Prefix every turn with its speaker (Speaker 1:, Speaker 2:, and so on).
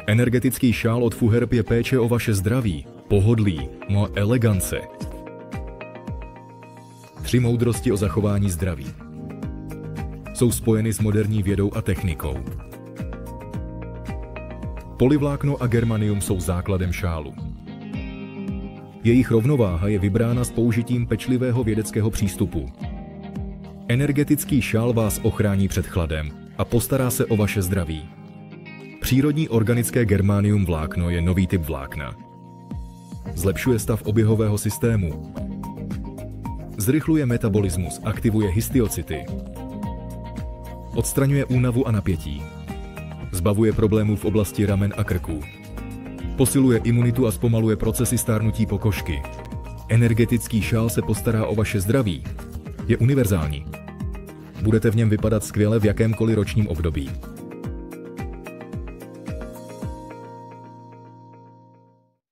Speaker 1: Energetický šál od Fuherb je péče o vaše zdraví, pohodlí, elegance. 3 moudrosti o zachování zdraví. Jsou spojeny s moderní vědou a technikou. Polyvlákno a germanium jsou základem šálu. Jejich rovnováha je vybrána s použitím pečlivého vědeckého přístupu. Energetický šál vás ochrání před chladem a postará se o vaše zdraví. Přírodní organické germanium vlákno je nový typ vlákna. Zlepšuje stav oběhového systému. Zrychluje metabolismus, aktivuje histiocyty. Odstraňuje únavu a napětí. Zbavuje problémů v oblasti ramen a krku. Posiluje imunitu a zpomaluje procesy stárnutí pokožky. Energetický šál se postará o vaše zdraví. Je univerzální. Budete v něm vypadat skvěle v jakémkoliv ročním období.